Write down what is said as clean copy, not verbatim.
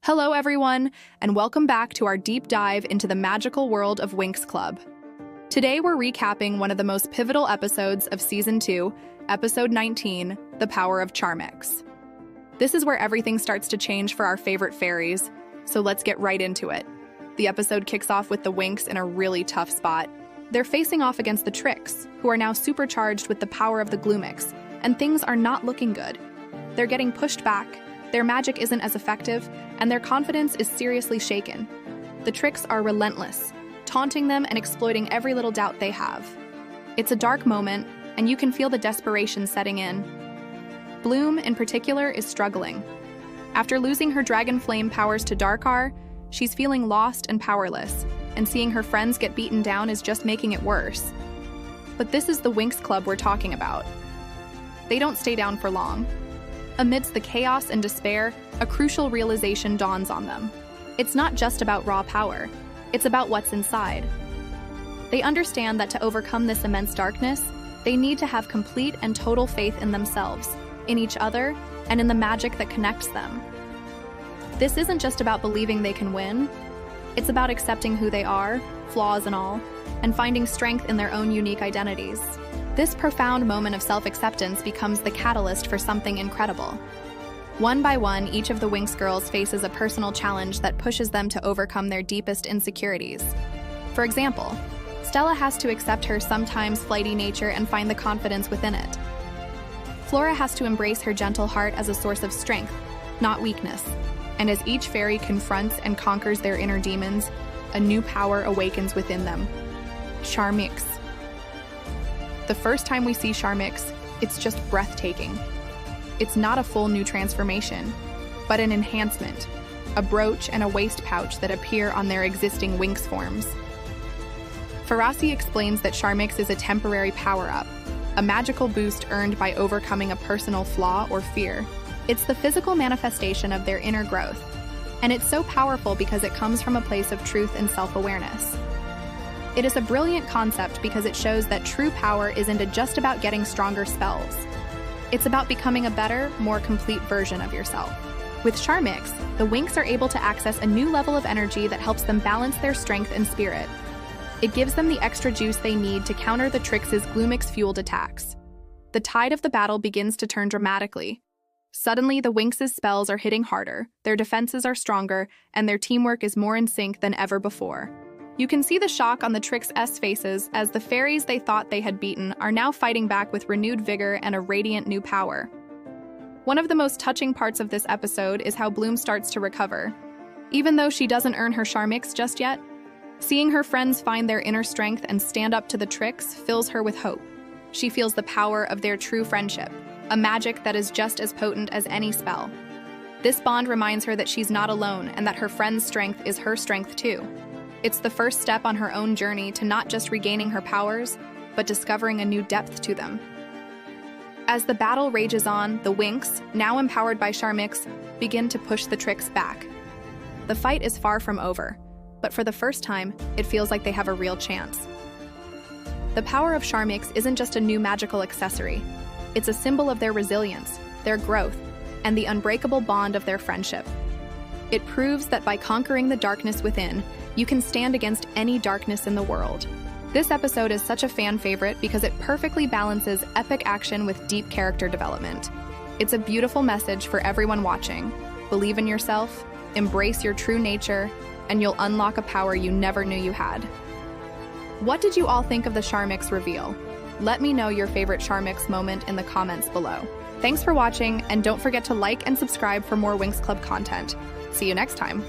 Hello everyone, and welcome back to our deep dive into the magical world of Winx Club. Today we're recapping one of the most pivotal episodes of Season 2, Episode 19, The Power of Charmix. This is where everything starts to change for our favorite fairies, so let's get right into it. The episode kicks off with the Winx in a really tough spot. They're facing off against the Trix, who are now supercharged with the power of the Gloomix, and things are not looking good. They're getting pushed back, their magic isn't as effective, and their confidence is seriously shaken. The Trix are relentless, taunting them and exploiting every little doubt they have. It's a dark moment, and you can feel the desperation setting in. Bloom, in particular, is struggling. After losing her dragon flame powers to Darkar, she's feeling lost and powerless, and seeing her friends get beaten down is just making it worse. But this is the Winx Club we're talking about. They don't stay down for long. Amidst the chaos and despair, a crucial realization dawns on them. It's not just about raw power, it's about what's inside. They understand that to overcome this immense darkness, they need to have complete and total faith in themselves, in each other, and in the magic that connects them. This isn't just about believing they can win, it's about accepting who they are, flaws and all, and finding strength in their own unique identities. This profound moment of self-acceptance becomes the catalyst for something incredible. One by one, each of the Winx girls faces a personal challenge that pushes them to overcome their deepest insecurities. For example, Stella has to accept her sometimes flighty nature and find the confidence within it. Flora has to embrace her gentle heart as a source of strength, not weakness. And as each fairy confronts and conquers their inner demons, a new power awakens within them. Charmix. The first time we see Charmix, it's just breathtaking. It's not a full new transformation, but an enhancement, a brooch and a waist pouch that appear on their existing Winx forms. Farasi explains that Charmix is a temporary power-up, a magical boost earned by overcoming a personal flaw or fear. It's the physical manifestation of their inner growth, and it's so powerful because it comes from a place of truth and self-awareness. It is a brilliant concept because it shows that true power isn't just about getting stronger spells. It's about becoming a better, more complete version of yourself. With Charmix, the Winx are able to access a new level of energy that helps them balance their strength and spirit. It gives them the extra juice they need to counter the Trix's Gloomix-fueled attacks. The tide of the battle begins to turn dramatically. Suddenly, the Winx's spells are hitting harder, their defenses are stronger, and their teamwork is more in sync than ever before. You can see the shock on the Trix's faces as the fairies they thought they had beaten are now fighting back with renewed vigor and a radiant new power. One of the most touching parts of this episode is how Bloom starts to recover. Even though she doesn't earn her Charmix just yet, seeing her friends find their inner strength and stand up to the Trix fills her with hope. She feels the power of their true friendship, a magic that is just as potent as any spell. This bond reminds her that she's not alone and that her friend's strength is her strength too. It's the first step on her own journey to not just regaining her powers, but discovering a new depth to them. As the battle rages on, the Winx, now empowered by Charmix, begin to push the Trix back. The fight is far from over, but for the first time, it feels like they have a real chance. The power of Charmix isn't just a new magical accessory. It's a symbol of their resilience, their growth, and the unbreakable bond of their friendship. It proves that by conquering the darkness within, you can stand against any darkness in the world. This episode is such a fan favorite because it perfectly balances epic action with deep character development. It's a beautiful message for everyone watching. Believe in yourself, embrace your true nature, and you'll unlock a power you never knew you had. What did you all think of the Charmix reveal? Let me know your favorite Charmix moment in the comments below. Thanks for watching, and don't forget to like and subscribe for more Winx Club content. See you next time.